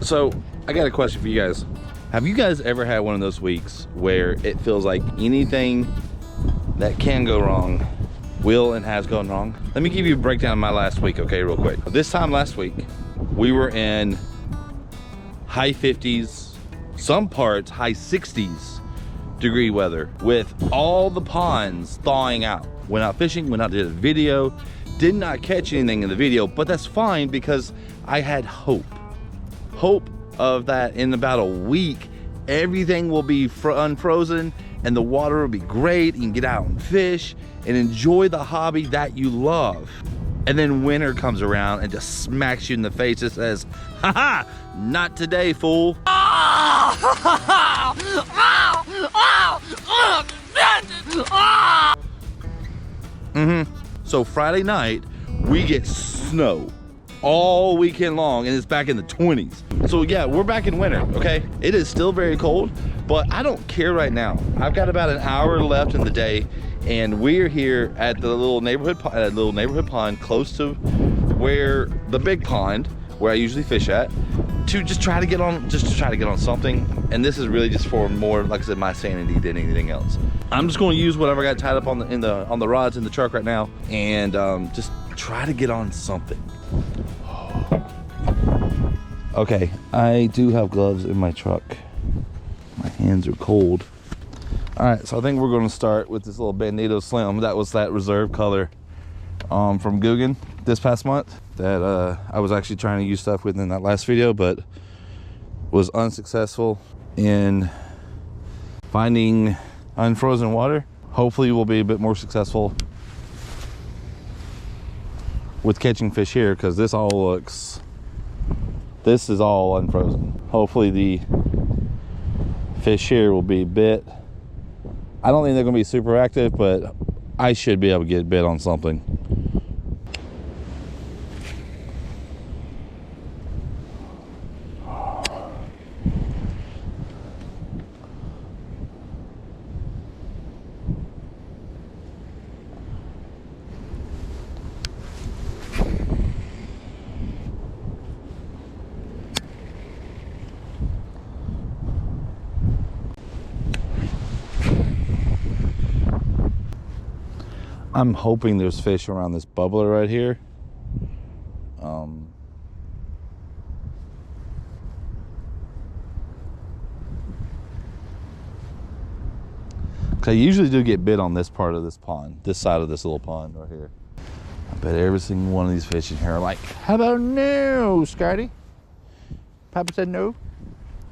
So I got a question for you guys. Have you guys ever had one of those weeks where it feels like anything that can go wrong will and has gone wrong? Let me give you a breakdown of my last week, okay, real quick. This time last week, we were in high 50s, some parts high 60s degree weather with all the ponds thawing out. Went out fishing, went out, did a video, did not catch anything in the video, but that's fine because I had hope of that in about a week, everything will be unfrozen and the water will be great. You can get out and fish and enjoy the hobby that you love. And then winter comes around and just smacks you in the face and says, haha, not today, fool. So Friday night, we get snow all weekend long, and it's back in the 20s. So yeah, we're back in winter, okay? It is still very cold, but I don't care right now. I've got about an hour left in the day, and we're here at the little neighborhood pond close to where the big pond where I usually fish at, to just try to get on something. And this is really just for more, like I said, my sanity than anything else. I'm just going to use whatever I got tied up on the rods in the truck right now, and just try to get on something. Okay, I do have gloves in my truck. My hands are cold. All right, so I think we're going to start with this little Bandito Slim. That was that reserve color from Googan this past month that I was actually trying to use stuff with in that last video, but was unsuccessful in finding unfrozen water. Hopefully we'll be a bit more successful with catching fish here, because this is all unfrozen. Hopefully the fish here will be bit. I don't think they're gonna be super active, but I should be able to get bit on something. I'm hoping there's fish around this bubbler right here. I usually do get bit on this part of this pond, this side of this little pond right here. I bet every single one of these fish in here are like, how about no, Scotty? Papa said no.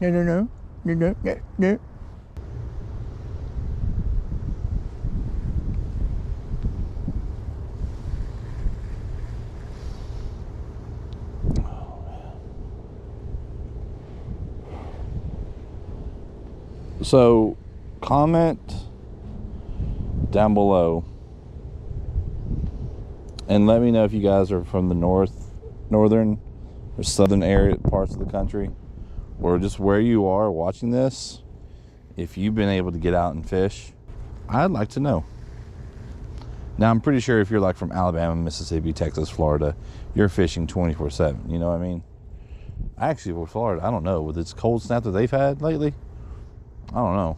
No, no, no, no, no, no, no. So comment down below and let me know if you guys are from the northern or southern area parts of the country, or just where you are watching this, if you've been able to get out and fish. I'd like to know. Now I'm pretty sure if you're like from Alabama, Mississippi, Texas, Florida, you're fishing 24/7, you know what I mean? Actually for Florida, I don't know, with this cold snap that they've had lately, I don't know.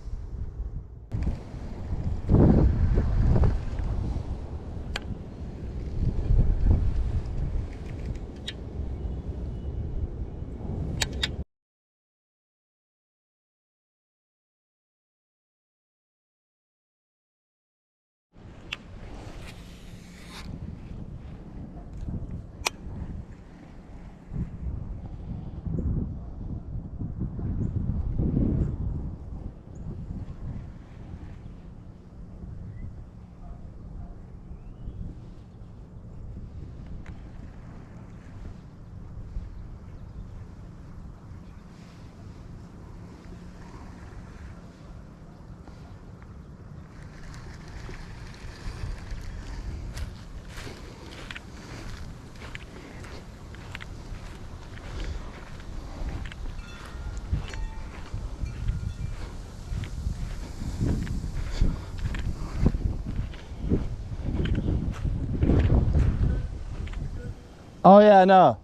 Oh yeah, no.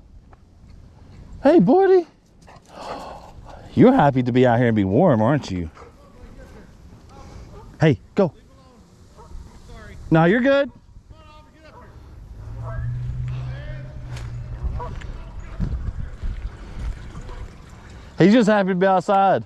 Hey, buddy. You're happy to be out here and be warm, aren't you? Hey, go. Sorry. No, you're good. He's just happy to be outside.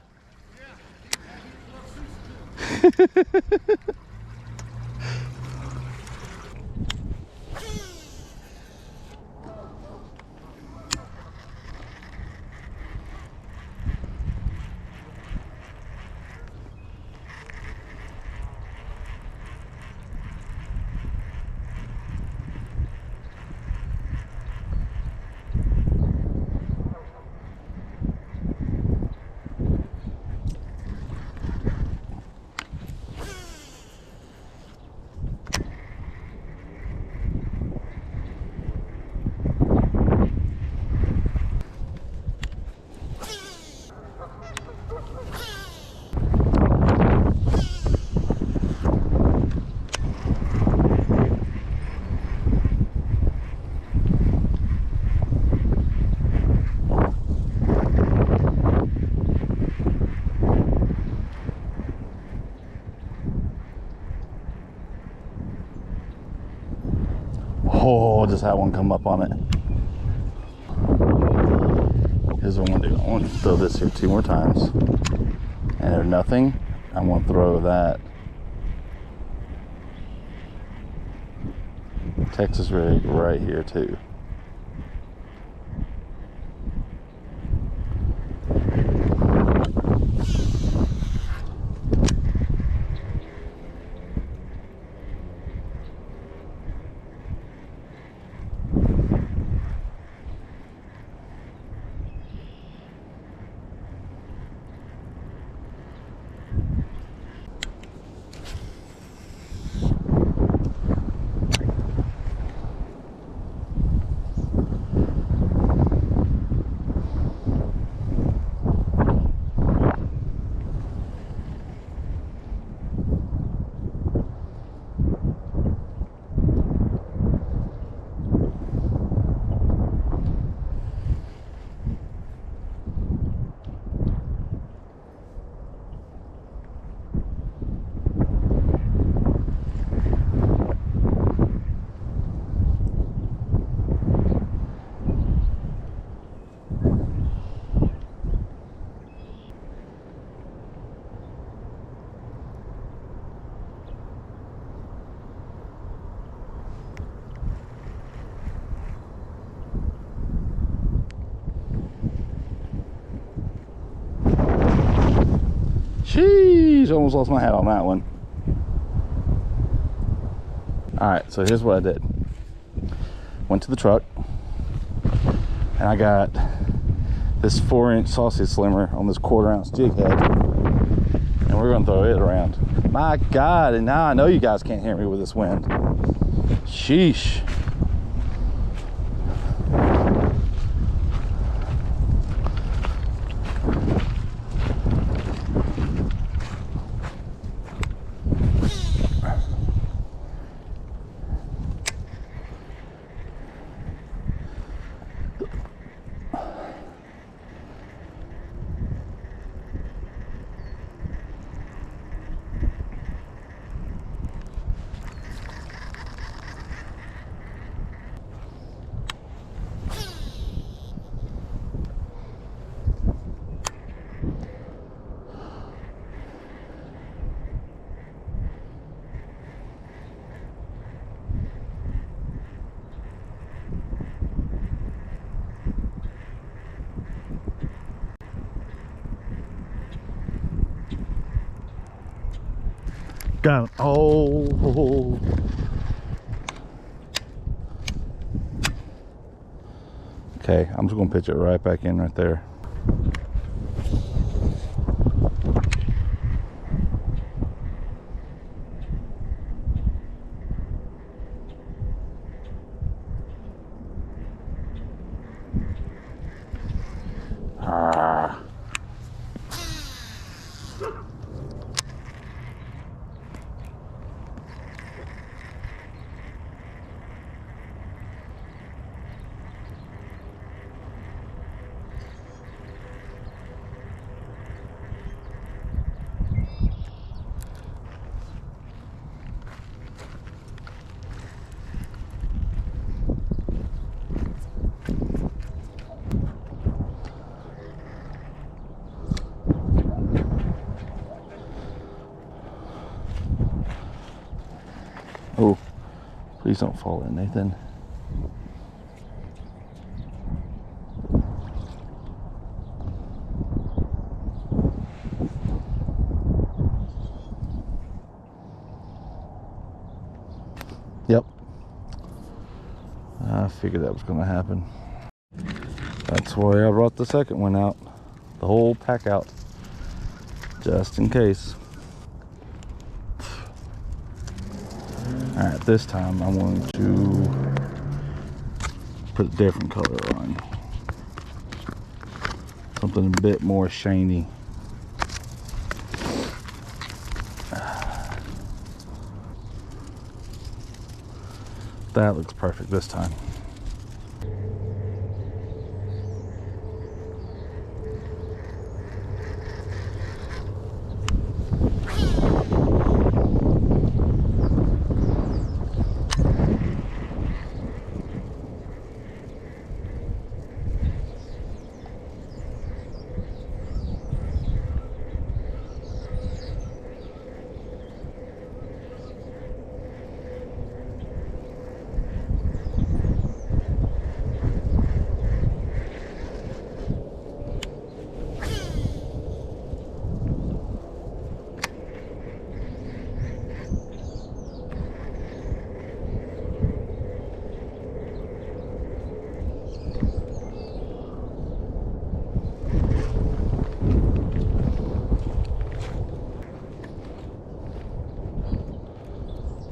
Oh, just had one come up on it. Here's what I'm gonna do. I want to throw this here 2 more times. And if nothing, I'm gonna throw that Texas rig right here too. Sheesh, almost lost my hat on that one. All right, so here's what I did. Went to the truck and I got this 4-inch sausage slimmer on this 1/4 ounce jig head, and we're gonna throw it around. My God, and now I know you guys can't hear me with this wind. Sheesh. Got it. Oh. Okay, I'm just gonna pitch it right back in right there. Ah. Please don't fall in, Nathan. Yep. I figured that was going to happen. That's why I brought the second one out. The whole pack out. Just in case. Alright, this time I'm going to put a different color on. Something a bit more shiny. That looks perfect this time.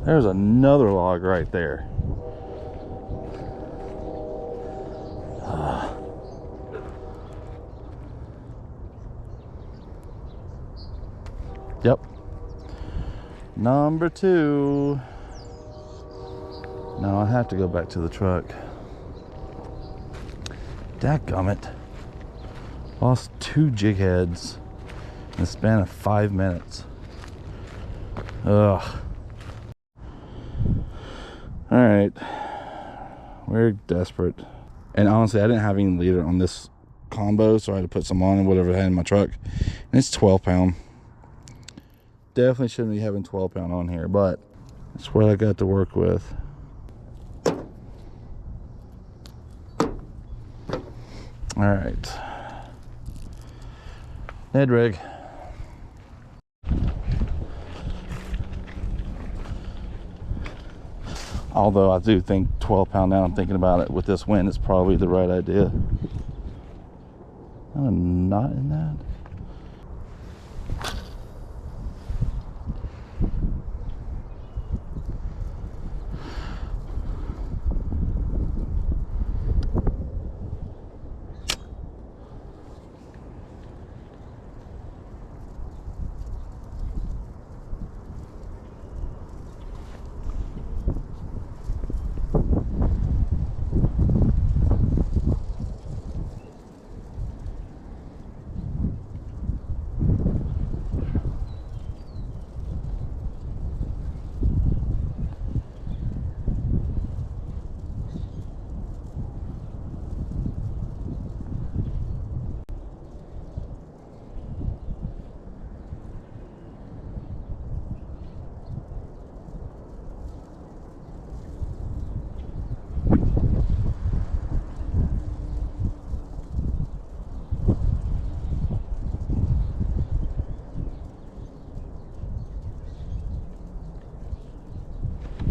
There's another log right there. Yep. Number 2. Now I have to go back to the truck. Dadgummit. Lost 2 jig heads in the span of 5 minutes. Ugh. Alright. We're desperate. And honestly, I didn't have any leader on this combo, so I had to put some on and whatever I had in my truck. And it's 12 pound. Definitely shouldn't be having 12 pound on here, but that's what I got to work with. Alright. Ned rig. Although I do think 12 pound now, I'm thinking about it with this wind, it's probably the right idea. I'm not in that.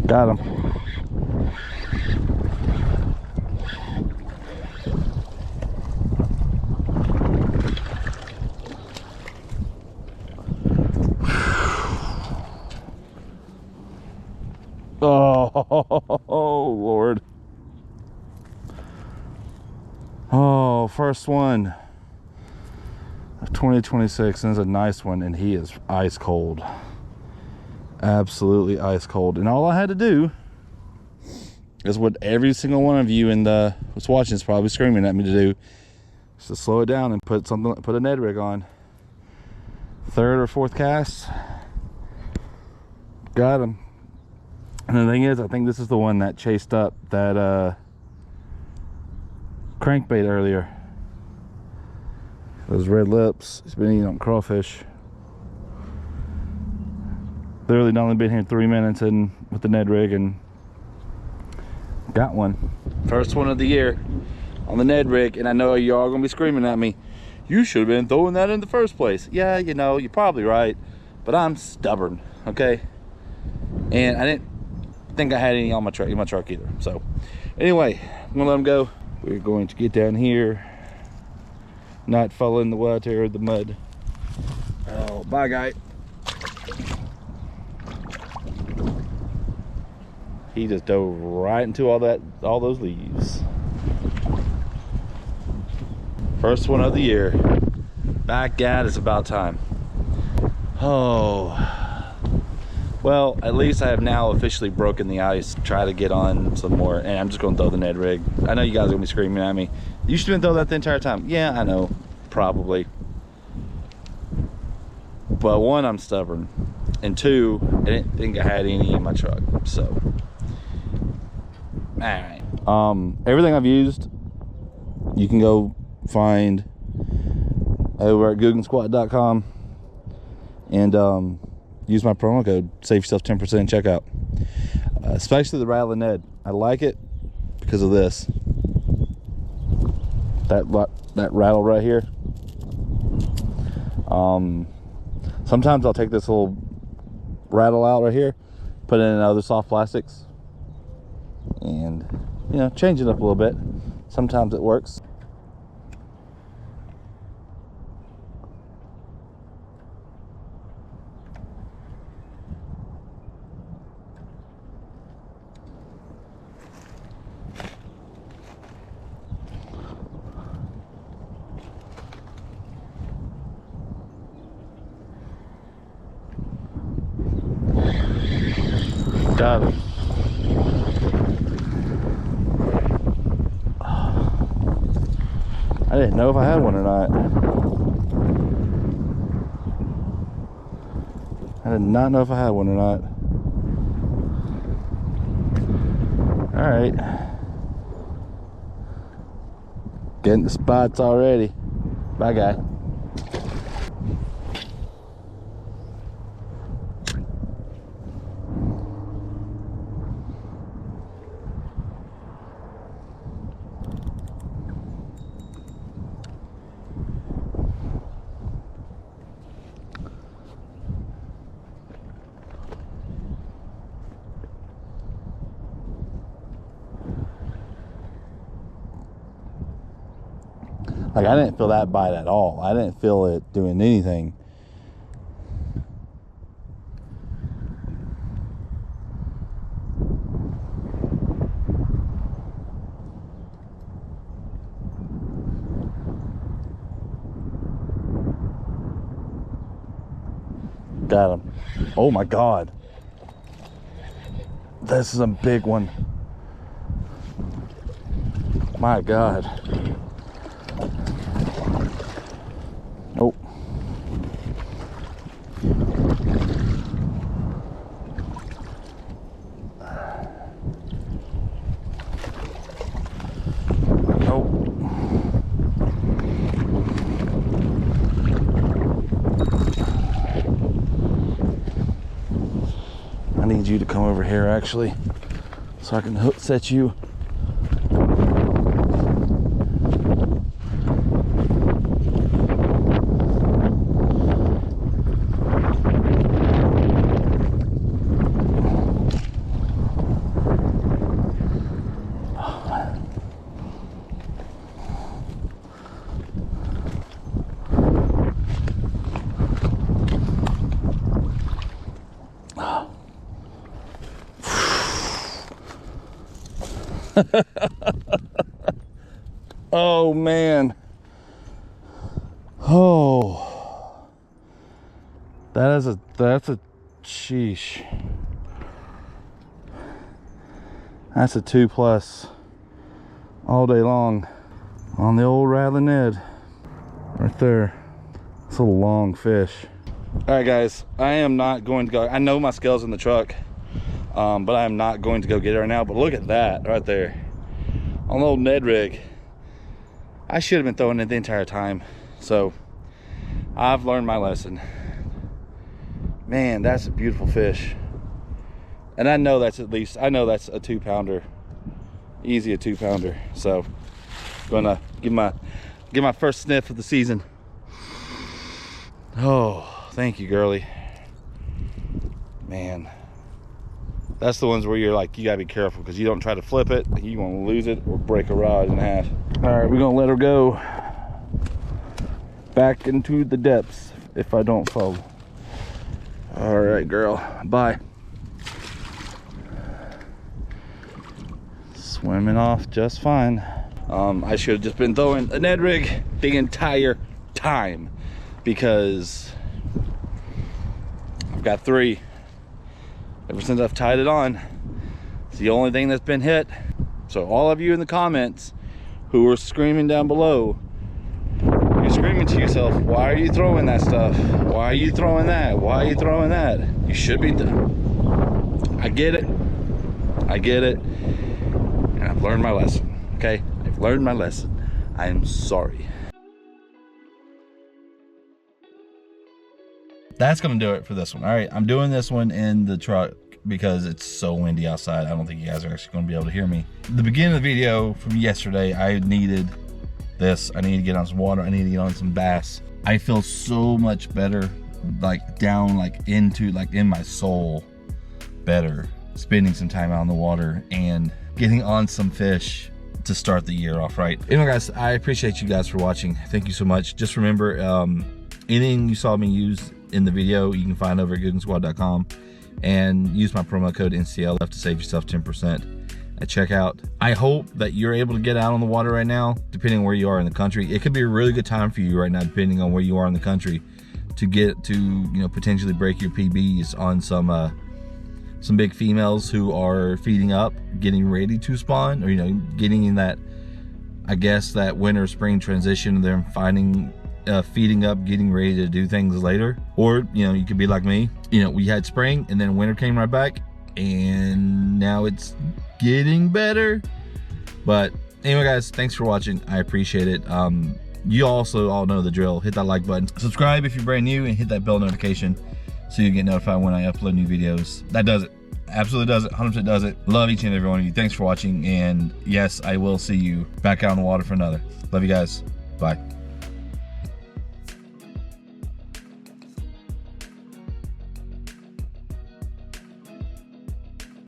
Got him. Oh, Lord. Oh, first one of 2026, and it's a nice one, and he is ice cold. Absolutely ice cold. And all I had to do is what every single one of you in the was watching is probably screaming at me to do, is to slow it down and put a Ned rig on. 3rd or 4th cast, got him. And the thing is, I think this is the one that chased up that crankbait earlier. Those red lips. He's been eating on crawfish. Literally not only been here 3 minutes and with the Ned rig, and Got one. First one of the year on the Ned rig, and I know y'all gonna be screaming at me, you should have been throwing that in the first place. Yeah, you know, you're probably right, but I'm stubborn, okay? And I didn't think I had any on my truck, either. So anyway, I'm gonna let them go. We're going to get down here, not fall in the water or the mud. Oh, bye, guy. He just dove right into all those leaves. First one of the year. Back at, it's about time. Oh, well, at least I have now officially broken the ice. Try to get on some more, and I'm just gonna throw the Ned rig. I know you guys are gonna be screaming at me. You should have been throwing that the entire time. Yeah, I know, probably. But one, I'm stubborn, and two, I didn't think I had any in my truck. So, all right. Everything I've used, you can go find over at googensquat.com and use my promo code, save yourself 10% checkout. Especially the Rattling Ned. I like it because of this. That rattle right here. Sometimes I'll take this little rattle out right here, put it in other soft plastics, and you know, change it up a little bit. Sometimes it works. Got it. I didn't know if I had one or not. I did not know if I had one or not. All right. Getting the spots already. Bye, guy. Like, I didn't feel that bite at all. I didn't feel it doing anything. Got him. Oh my God. This is a big one. My God. Nope. Nope. I need you to come over here actually, so I can hook set you. Oh man. Oh, that's a sheesh. That's a 2+ all day long on the old Rattling Ned right there. It's a long fish. All right guys, I am not going to go. I know my scale's in the truck, but I am not going to go get it right now. But look at that right there on the old Ned rig. I should have been throwing it the entire time. So I've learned my lesson. Man, that's a beautiful fish. And I know that's a 2-pounder. easy a 2-pounder. So gonna give my first sniff of the season. Oh, thank you, girly. Man, that's the ones where you're like, you gotta be careful because you don't try to flip it, you won't lose it or break a rod in half. All right, we're gonna let her go back into the depths if I don't fall. All right, girl, bye. Swimming off just fine. I should have just been throwing a Ned rig the entire time because I've got 3 ever since I've tied it on. It's the only thing that's been hit. So all of you in the comments who are screaming down below, you're screaming to yourself, why are you throwing that stuff? Why are you throwing that? Why are you throwing that? You should be done. I get it. I get it. And I've learned my lesson. Okay? I've learned my lesson. I am sorry. That's gonna do it for this one. All right, I'm doing this one in the truck because it's so windy outside. I don't think you guys are actually gonna be able to hear me. The beginning of the video from yesterday, I needed this. I need to get on some water. I need to get on some bass. I feel so much better, like down, like into, like in my soul better, spending some time out on the water and getting on some fish to start the year off right. Anyway, guys, I appreciate you guys for watching. Thank you so much. Just remember, anything you saw me use in the video, you can find over at Good'nSquad.com and use my promo code NCLF to save yourself 10% at checkout. I hope that you're able to get out on the water right now, depending on where you are in the country. It could be a really good time for you right now, depending on where you are in the country, to get to, you know, potentially break your PBs on some big females who are feeding up, getting ready to spawn, or, you know, getting in that, I guess, that winter spring transition. They're finding feeding up, getting ready to do things later. Or, you know, you could be like me, you know, we had spring and then winter came right back and now it's getting better. But anyway, guys, thanks for watching. I appreciate it. You also all know the drill. Hit that like button, subscribe if you're brand new, and hit that bell notification so you get notified when I upload new videos. That does it. Absolutely does it. 100% does it. Love each and every one of you. Thanks for watching, and yes, I will see you back out on the water for another. Love you guys. Bye.